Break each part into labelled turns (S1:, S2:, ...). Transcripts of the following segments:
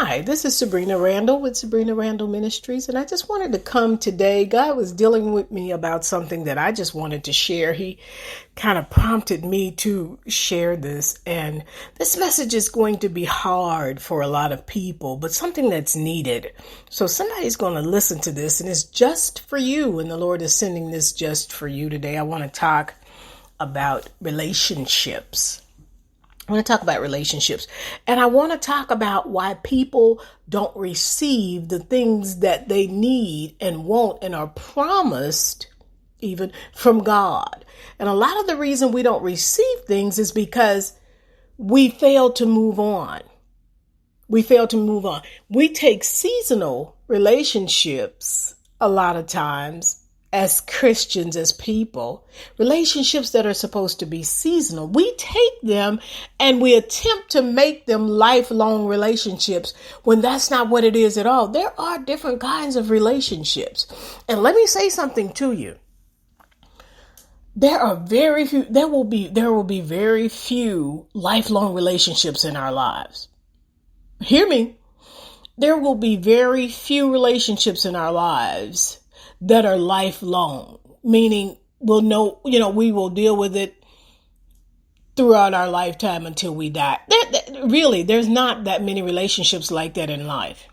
S1: Hi, this is Sabrina Randall with Sabrina Randall Ministries, and I just wanted to come today. God was dealing with me about something that I just wanted to share. He kind of prompted me to share this, and this message is going to be hard for a lot of people, but something that's needed. So somebody's going to listen to this, and it's just for you, and the Lord is sending this just for you today. I want to talk about relationships. I want to talk about relationships, and I want to talk about why people don't receive the things that they need and want and are promised even from God. And a lot of the reason we don't receive things is because we fail to move on. We fail to move on. We take seasonal relationships a lot of times as Christians, as people, relationships that are supposed to be seasonal. We take them and we attempt to make them lifelong relationships when that's not what it is at all. There are different kinds of relationships. And let me say something to you. There will be very few lifelong relationships in our lives. Hear me. There will be very few relationships in our lives that are lifelong, meaning we will deal with it throughout our lifetime until we die. There's not that many relationships like that in life.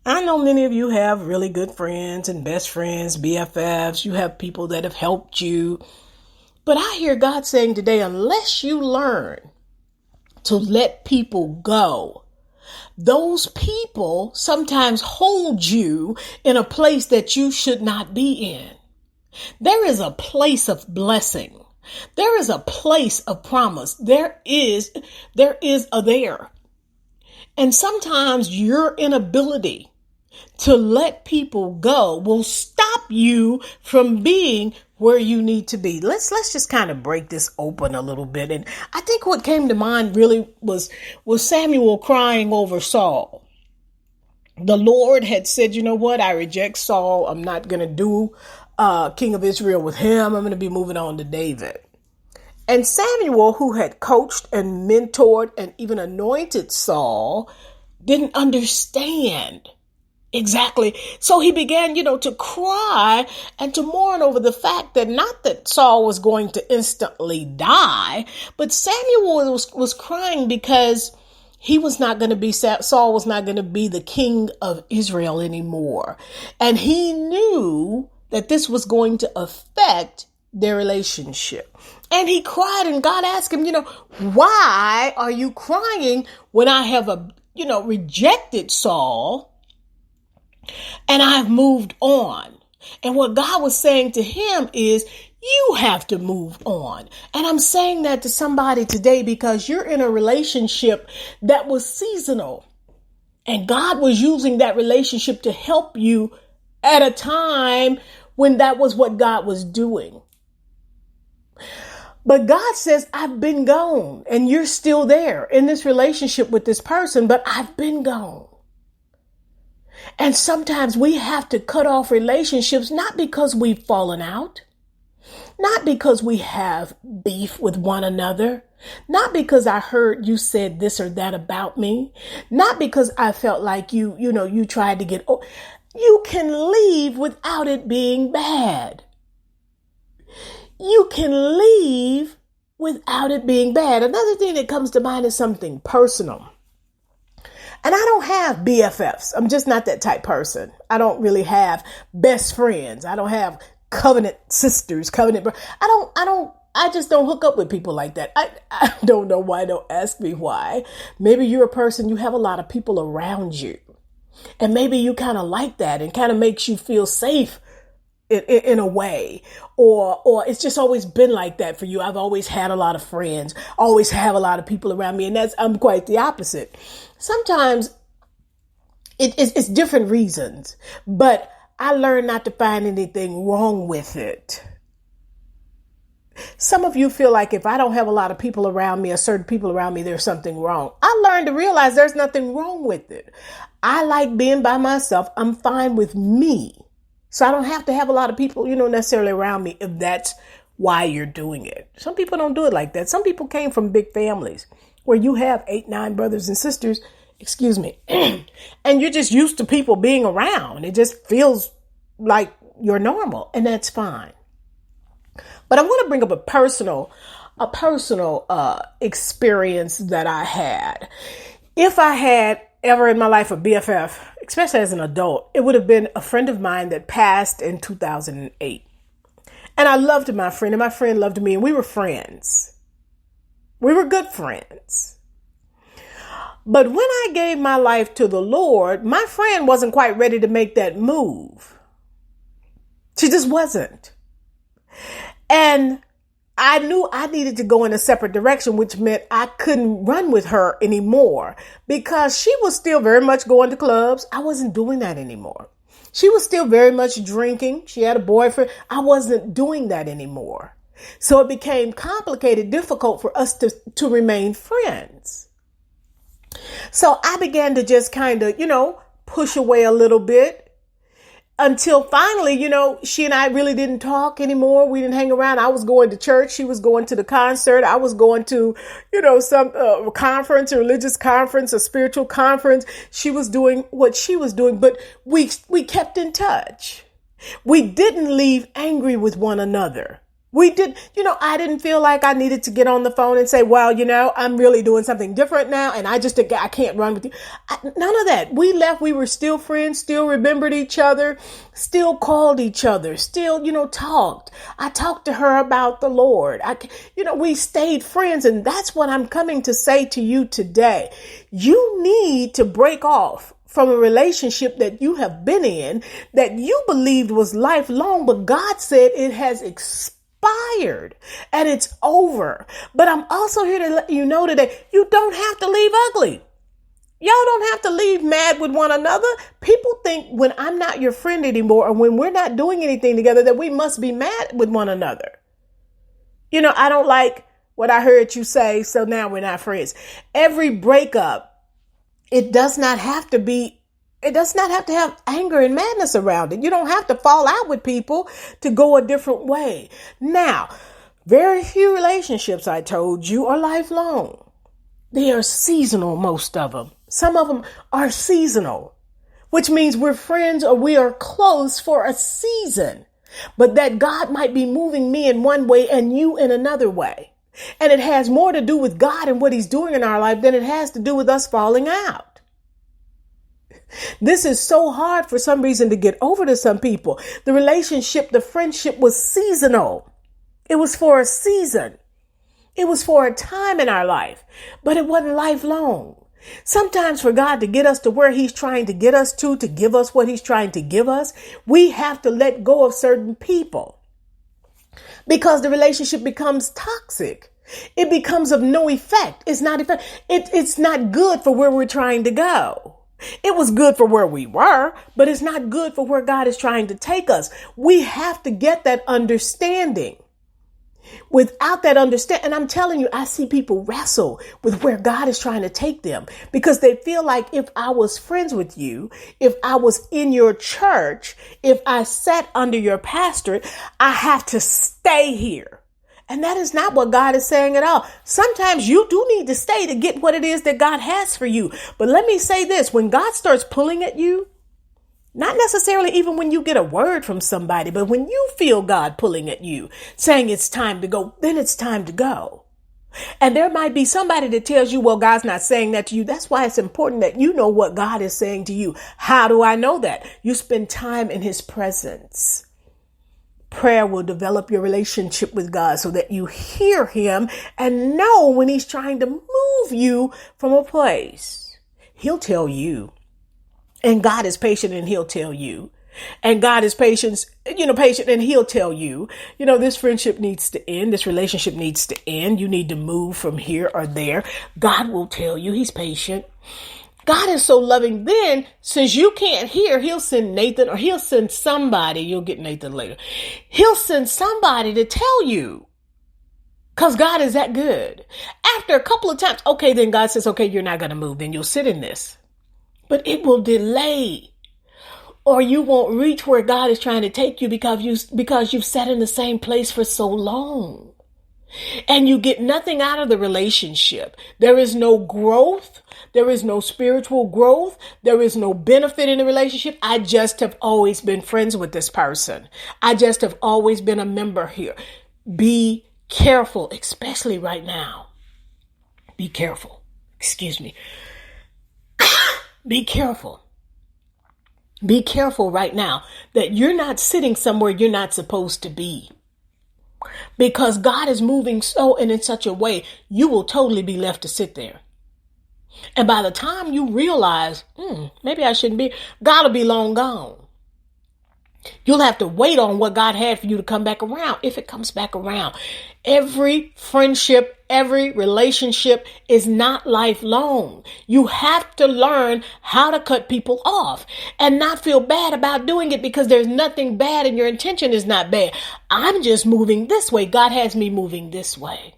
S1: I know many of you have really good friends and best friends, BFFs. You have people that have helped you. But I hear God saying today, unless you learn to let people go, those people sometimes hold you in a place that you should not be in. There is a place of blessing. There is a place of promise. There is a there. And sometimes your inability to let people go will stop you from being where you need to be. Let's just kind of break this open a little bit. And I think what came to mind really was Samuel crying over Saul. The Lord had said, you know what? I reject Saul. I'm not going to do king of Israel with him. I'm going to be moving on to David. And Samuel, who had coached and mentored and even anointed Saul, didn't understand exactly. So he began, to cry and to mourn over the fact that not that Saul was going to instantly die, but Samuel was crying because Saul was not going to be the king of Israel anymore. And he knew that this was going to affect their relationship. And he cried, and God asked him, why are you crying when I have rejected Saul and I've moved on? And what God was saying to him is, you have to move on. And I'm saying that to somebody today because you're in a relationship that was seasonal. And God was using that relationship to help you at a time when that was what God was doing. But God says, I've been gone and you're still there in this relationship with this person, but I've been gone. And sometimes we have to cut off relationships, not because we've fallen out, not because we have beef with one another, not because I heard you said this or that about me, not because I felt like you tried to get, you can leave without it being bad. You can leave without it being bad. Another thing that comes to mind is something personal. And I don't have BFFs. I'm just not that type person. I don't really have best friends. I don't have covenant sisters, I just don't hook up with people like that. I don't know why. Don't ask me why. Maybe you're a person, you have a lot of people around you. And maybe you kind of like that and kind of makes you feel safe in a way, or it's just always been like that for you. I've always had a lot of friends, always have a lot of people around me, and I'm quite the opposite. Sometimes it's different reasons, but I learned not to find anything wrong with it. Some of you feel like if I don't have a lot of people around me or certain people around me, there's something wrong. I learned to realize there's nothing wrong with it. I like being by myself. I'm fine with me. So I don't have to have a lot of people, necessarily around me if that's why you're doing it. Some people don't do it like that. Some people came from big families where you have 8, 9 brothers and sisters excuse me, and you're just used to people being around. It just feels like you're normal, and that's fine. But I want to bring up a personal experience that I had. If I had ever in my life a BFF, especially as an adult, it would have been a friend of mine that passed in 2008. And I loved my friend, and my friend loved me, and we were friends. We were good friends. But when I gave my life to the Lord, my friend wasn't quite ready to make that move. She just wasn't. And I knew I needed to go in a separate direction, which meant I couldn't run with her anymore because she was still very much going to clubs. I wasn't doing that anymore. She was still very much drinking. She had a boyfriend. I wasn't doing that anymore. So it became complicated, difficult for us to remain friends. So I began to just kind of, push away a little bit until finally, she and I really didn't talk anymore. We didn't hang around. I was going to church. She was going to the concert. I was going to, some conference, a religious conference, a spiritual conference. She was doing what she was doing, but we kept in touch. We didn't leave angry with one another. We did, I didn't feel like I needed to get on the phone and say, well, I'm really doing something different now. And I can't run with you. None of that. We left. We were still friends, still remembered each other, still called each other, still, talked. I talked to her about the Lord. We stayed friends. And that's what I'm coming to say to you today. You need to break off from a relationship that you have been in that you believed was lifelong, but God said it has expired and it's over. But I'm also here to let you know today, you don't have to leave ugly. Y'all don't have to leave mad with one another. People think when I'm not your friend anymore or when we're not doing anything together that we must be mad with one another. I don't like what I heard you say, so now we're not friends. Every breakup, it does not have to have anger and madness around it. You don't have to fall out with people to go a different way. Now, very few relationships, I told you, are lifelong. They are seasonal, most of them. Some of them are seasonal, which means we're friends or we are close for a season, but that God might be moving me in one way and you in another way. And it has more to do with God and what he's doing in our life than it has to do with us falling out. This is so hard for some reason to get over to some people. The relationship, the friendship was seasonal. It was for a season. It was for a time in our life, but it wasn't lifelong. Sometimes for God to get us to where he's trying to get us to give us what he's trying to give us, we have to let go of certain people because the relationship becomes toxic. It becomes of no effect. It's not effect. It's not good for where we're trying to go. It was good for where we were, but it's not good for where God is trying to take us. We have to get that understanding. Without that understanding, and I'm telling you, I see people wrestle with where God is trying to take them because they feel like if I was friends with you, if I was in your church, if I sat under your pastorate, I have to stay here. And that is not what God is saying at all. Sometimes you do need to stay to get what it is that God has for you. But let me say this, when God starts pulling at you, not necessarily even when you get a word from somebody, but when you feel God pulling at you, saying it's time to go, then it's time to go. And there might be somebody that tells you, well, God's not saying that to you. That's why it's important that you know what God is saying to you. How do I know that? You spend time in his presence. Prayer will develop your relationship with God so that you hear him and know when he's trying to move you from a place. He'll tell you. And God is patient and he'll tell you. And God is patient and he'll tell you, this friendship needs to end. This relationship needs to end. You need to move from here or there. God will tell you. He's patient. God is so loving. Then, since you can't hear, he'll send Nathan or he'll send somebody. You'll get Nathan later. He'll send somebody to tell you because God is that good. After a couple of times, okay, then God says, okay, you're not going to move. Then you'll sit in this. But it will delay or you won't reach where God is trying to take you because you've sat in the same place for so long. and you get nothing out of the relationship. There is no growth. There is no spiritual growth. There is no benefit in the relationship. I just have always been friends with this person. I just have always been a member here. Be careful, especially right now. Be careful. Excuse me. Be careful. Be careful right now that you're not sitting somewhere you're not supposed to be. Because God is moving so and in such a way, you will totally be left to sit there. And by the time you realize, maybe I shouldn't be, God will be long gone. You'll have to wait on what God had for you to come back around, if it comes back around. Every friendship, every relationship is not lifelong. You have to learn how to cut people off and not feel bad about doing it, because there's nothing bad and your intention is not bad. I'm just moving this way. God has me moving this way.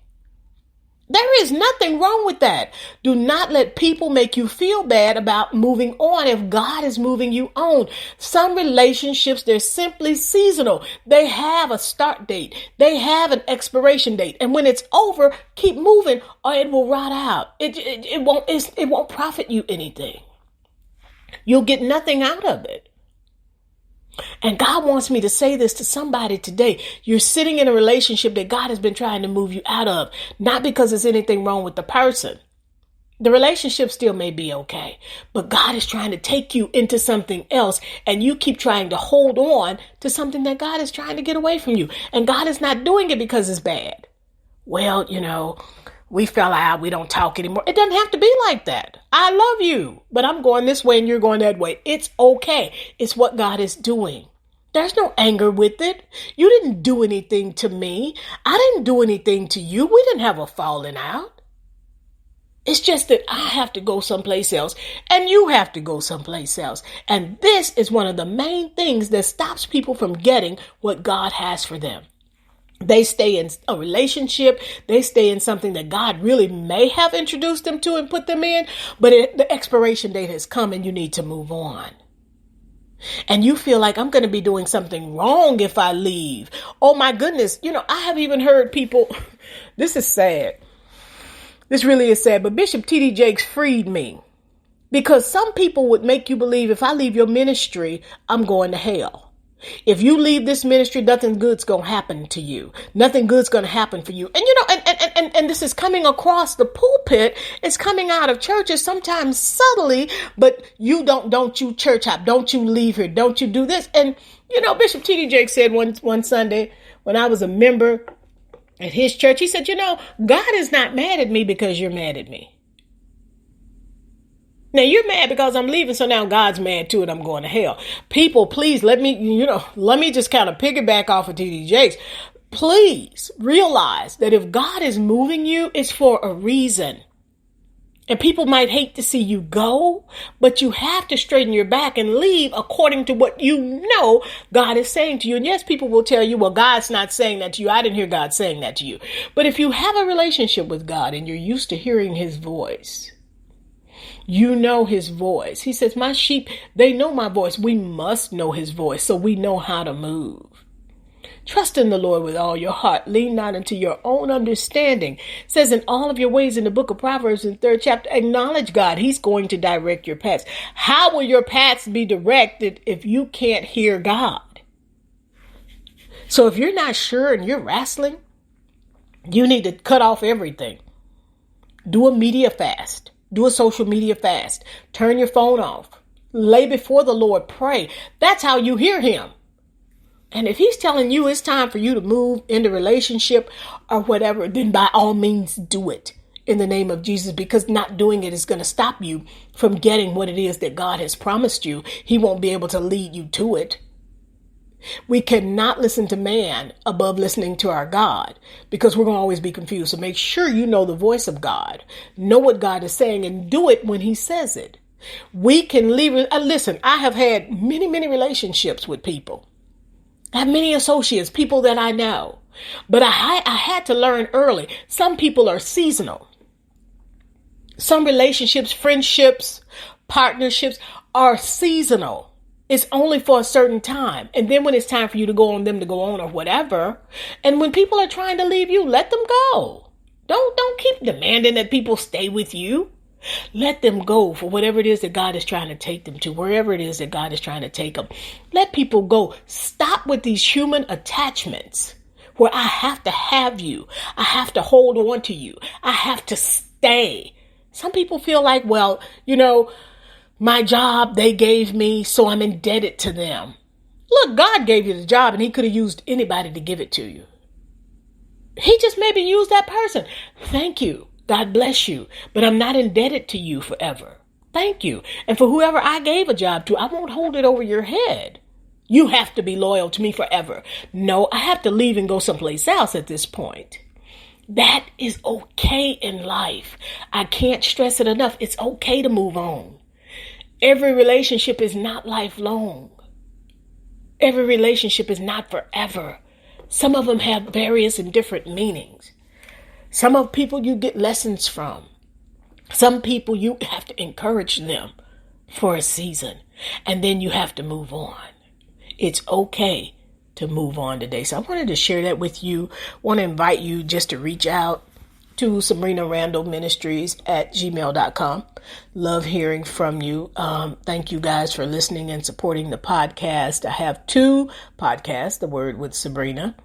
S1: There is nothing wrong with that. Do not let people make you feel bad about moving on if God is moving you on. Some relationships, they're simply seasonal. They have a start date. They have an expiration date. And when it's over, keep moving or it will rot out. It won't profit you anything. You'll get nothing out of it. And God wants me to say this to somebody today. You're sitting in a relationship that God has been trying to move you out of, not because there's anything wrong with the person. The relationship still may be okay, but God is trying to take you into something else, and you keep trying to hold on to something that God is trying to get away from you. And God is not doing it because it's bad. Well, we fell out. We don't talk anymore. It doesn't have to be like that. I love you, but I'm going this way and you're going that way. It's okay. It's what God is doing. There's no anger with it. You didn't do anything to me. I didn't do anything to you. We didn't have a falling out. It's just that I have to go someplace else and you have to go someplace else. And this is one of the main things that stops people from getting what God has for them. They stay in a relationship. They stay in something that God really may have introduced them to and put them in, but the expiration date has come and you need to move on. And you feel like I'm going to be doing something wrong if I leave. Oh my goodness. I have even heard people, this is sad. This really is sad, but Bishop T.D. Jakes freed me, because some people would make you believe if I leave your ministry, I'm going to hell. If you leave this ministry, nothing good's going to happen to you. Nothing good's going to happen for you. And this is coming across the pulpit. It's coming out of churches, sometimes subtly, but don't you church hop. Don't you leave here. Don't you do this. And, Bishop T.D. Jakes said one Sunday when I was a member at his church, he said, God is not mad at me because you're mad at me. Now you're mad because I'm leaving, so now God's mad too, and I'm going to hell. People, please let me just kind of piggyback off of T.D. Jakes. Please realize that if God is moving you, it's for a reason. And people might hate to see you go, but you have to straighten your back and leave according to what God is saying to you. And yes, people will tell you, well, God's not saying that to you. I didn't hear God saying that to you. But if you have a relationship with God and you're used to hearing his voice, you know his voice. He says, my sheep, they know my voice. We must know his voice so we know how to move. Trust in the Lord with all your heart. Lean not into your own understanding. It says in all of your ways in the book of Proverbs in 3rd chapter, acknowledge God. He's going to direct your paths. How will your paths be directed if you can't hear God? So if you're not sure and you're wrestling, you need to cut off everything. Do a media fast. Do a social media fast. Turn your phone off. Lay before the Lord. Pray. That's how you hear him. And if he's telling you it's time for you to move into relationship or whatever, then by all means do it in the name of Jesus, because not doing it is going to stop you from getting what it is that God has promised you. He won't be able to lead you to it. We cannot listen to man above listening to our God, because we're going to always be confused. So make sure you know the voice of God, know what God is saying, and do it when he says it. We can leave. Listen, I have had many, many relationships with people. I have many associates, people that I know, but I had to learn early. Some people are seasonal. Some relationships, friendships, partnerships are seasonal. It's only for a certain time. And then when it's time for you to go on, them to go on or whatever. And when people are trying to leave you, let them go. Don't keep demanding that people stay with you. Let them go for whatever it is that God is trying to take them to, wherever it is that God is trying to take them. Let people go. Stop with these human attachments where I have you. I have to hold on to you. I have to stay. Some people feel like, well, my job they gave me, so I'm indebted to them. Look, God gave you the job and he could have used anybody to give it to you. He just maybe used that person. Thank you. God bless you. But I'm not indebted to you forever. Thank you. And for whoever I gave a job to, I won't hold it over your head. You have to be loyal to me forever. No, I have to leave and go someplace else at this point. That is okay in life. I can't stress it enough. It's okay to move on. Every relationship is not lifelong. Every relationship is not forever. Some of them have various and different meanings. Some of people you get lessons from. Some people you have to encourage them for a season, and then you have to move on. It's okay to move on today. So I wanted to share that with you. I want to invite you just to reach out to Sabrina Randall Ministries at gmail.com. Love hearing from you. Thank you guys for listening and supporting the podcast. I have 2 podcasts, The Word with Sabrina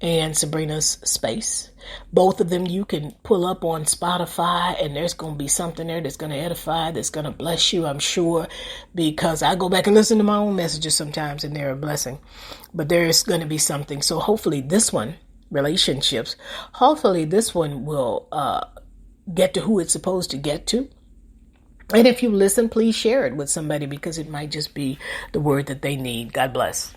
S1: and Sabrina's Space. Both of them you can pull up on Spotify, and there's going to be something there that's going to edify, that's going to bless you, I'm sure, because I go back and listen to my own messages sometimes and they're a blessing. But there's going to be something. So hopefully this one, relationships, hopefully this one will get to who it's supposed to get to. And if you listen, please share it with somebody because it might just be the word that they need. God bless.